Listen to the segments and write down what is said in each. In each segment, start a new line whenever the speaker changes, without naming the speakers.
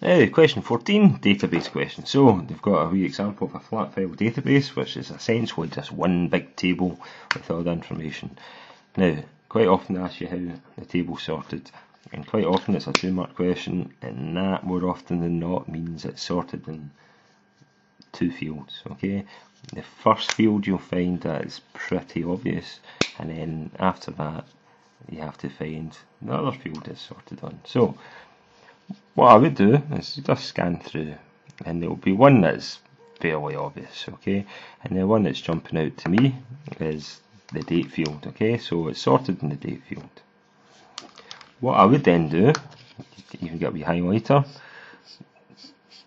Question 14, database question. So they've got a wee example of a flat file database, which is essentially just one big table with all the information. Now, quite often they ask you how the table's sorted, and quite often it's a 2-mark question, and that more often than not means it's sorted in 2 fields. Okay, the first field you'll find that is pretty obvious, and then after that you have to find the other field it's sorted on. So what I would do is just scan through, and there will be one that's fairly obvious, okay, and the one that's jumping out to me is the date field, okay, so it's sorted in the date field. What I would then do, you can get a wee highlighter,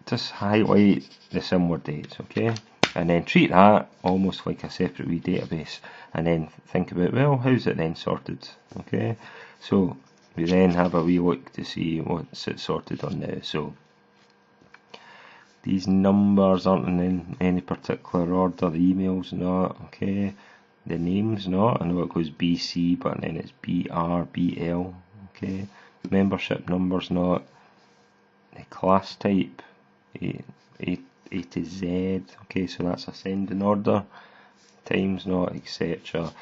just highlight the similar dates, okay, and then treat that almost like a separate wee database, and then think about, well, how's it then sorted, okay, so we then have a wee look to see what's it sorted on now. So these numbers aren't in any particular order, the emails not, okay, the names not, I know it goes BC but then it's BR, BL, okay, membership numbers not, the class type A to Z, okay, so that's ascending order, times not, etc.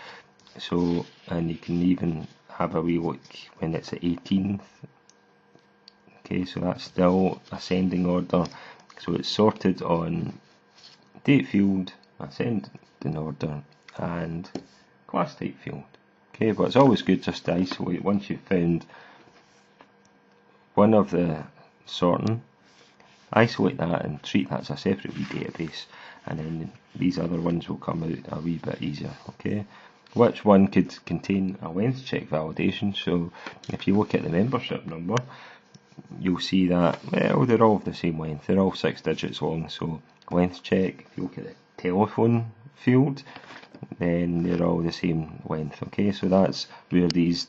So, and you can even have a wee look when it's at 18th, okay, so that's still ascending order, so it's sorted on date field, ascending order, and class type field, okay, but it's always good just to isolate once you've found one of the sorting, isolate that and treat that as a separate wee database, and then these other ones will come out a wee bit easier, okay. Which one could contain a length check validation? So if you look at the membership number, you'll see that, well, they're all of the same length, they're all 6 digits long, so length check. If you look at the telephone field, then they're all the same length, okay, so that's where these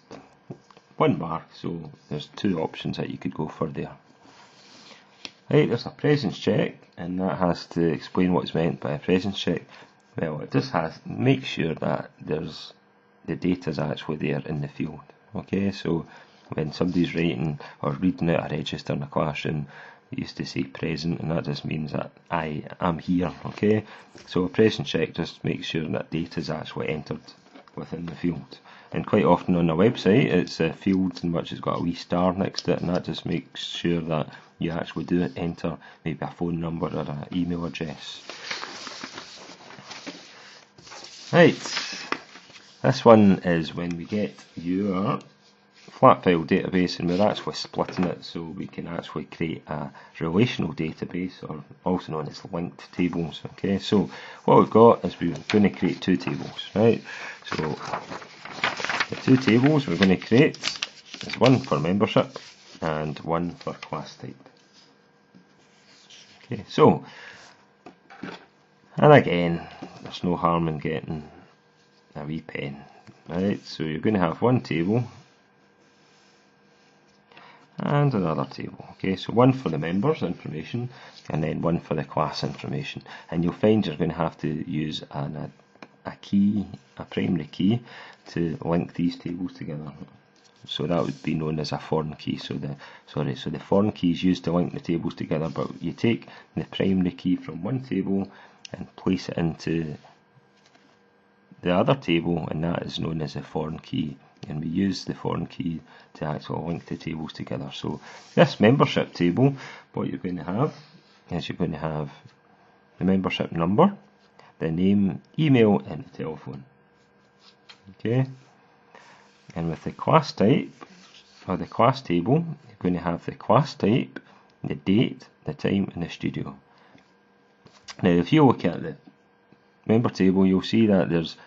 1 mark, so there's 2 options that you could go for there. Right, there's a presence check, and that has to explain what's meant by a presence check. Well, it just has to make sure that the data's actually there in the field, okay, so when somebody's writing or reading out a register in a classroom, it used to say present, and that just means that I am here, okay, so a presence check just makes sure that data's actually entered within the field. And quite often on a website it's a field in which it's got a wee star next to it, and that just makes sure that you actually do enter maybe a phone number or an email address. Right, this one is when we get your flat file database and we're actually splitting it so we can actually create a relational database, or also known as linked tables, okay. So what we've got is we're going to create 2 tables, right, so the 2 tables we're going to create is one for membership and one for class type. Okay, so, and again, there's no harm in getting a wee pen, right, so you're going to have one table and another table, okay, so one for the members information and then one for the class information, and you'll find you're going to have to use a key, a primary key, to link these tables together. So that would be known as a foreign key. So the foreign key is used to link the tables together, but you take the primary key from one table and place it into the other table, and that is known as a foreign key, and we use the foreign key to actually link the tables together. So this membership table, what you're going to have is you're going to have the membership number, the name, email and the telephone, okay. And with the class type, or the class table, you're going to have the class type, the date, the time and the studio. Now if you look at the member table, you'll see that there's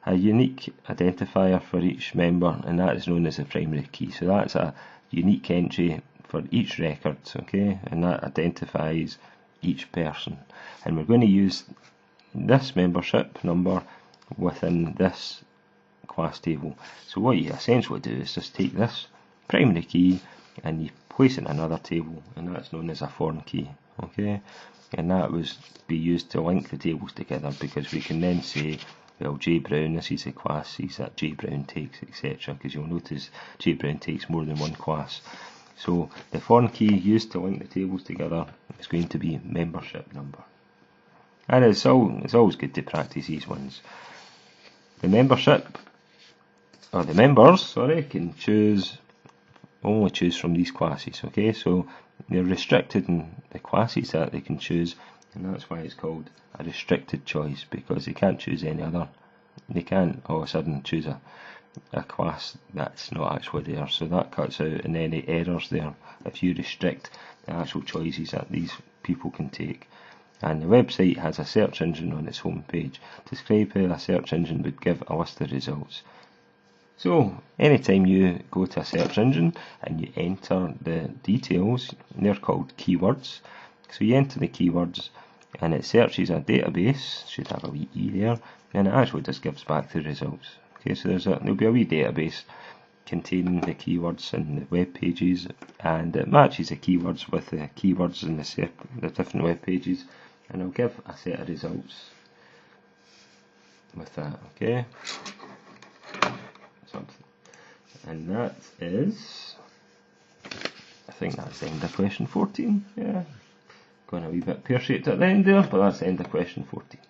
a unique identifier for each member, and that is known as the primary key. So that's a unique entry for each record, okay, and that identifies each person. And we're going to use this membership number within this class table. So what you essentially do is just take this primary key and you place it in another table, and that's known as a foreign key, okay, and that would be used to link the tables together, because we can then say, well, J Brown, this is a class, he's that J Brown takes, etc., because you'll notice J Brown takes more than one class. So the foreign key used to link the tables together is going to be membership number. And it's always good to practice these ones. The members, can only choose from these classes, okay? So they're restricted in the classes that they can choose, and that's why it's called a restricted choice, because they can't choose any other. They can't all of a sudden choose a class that's not actually there, so that cuts out any errors there if you restrict the actual choices that these people can take. And the website has a search engine on its home page. Describe how a search engine would give a list of results. So anytime you go to a search engine and you enter the details, they're called keywords. So you enter the keywords and it searches a database, should have a wee E there, and it actually just gives back the results. Okay, so there'll be a wee database containing the keywords in the web pages, and it matches the keywords with the keywords in the different web pages, and it'll give a set of results with that. Okay, and that is, I think that's the end of question 14. Yeah, going a wee bit pear-shaped at the end there, but that's the end of question 14.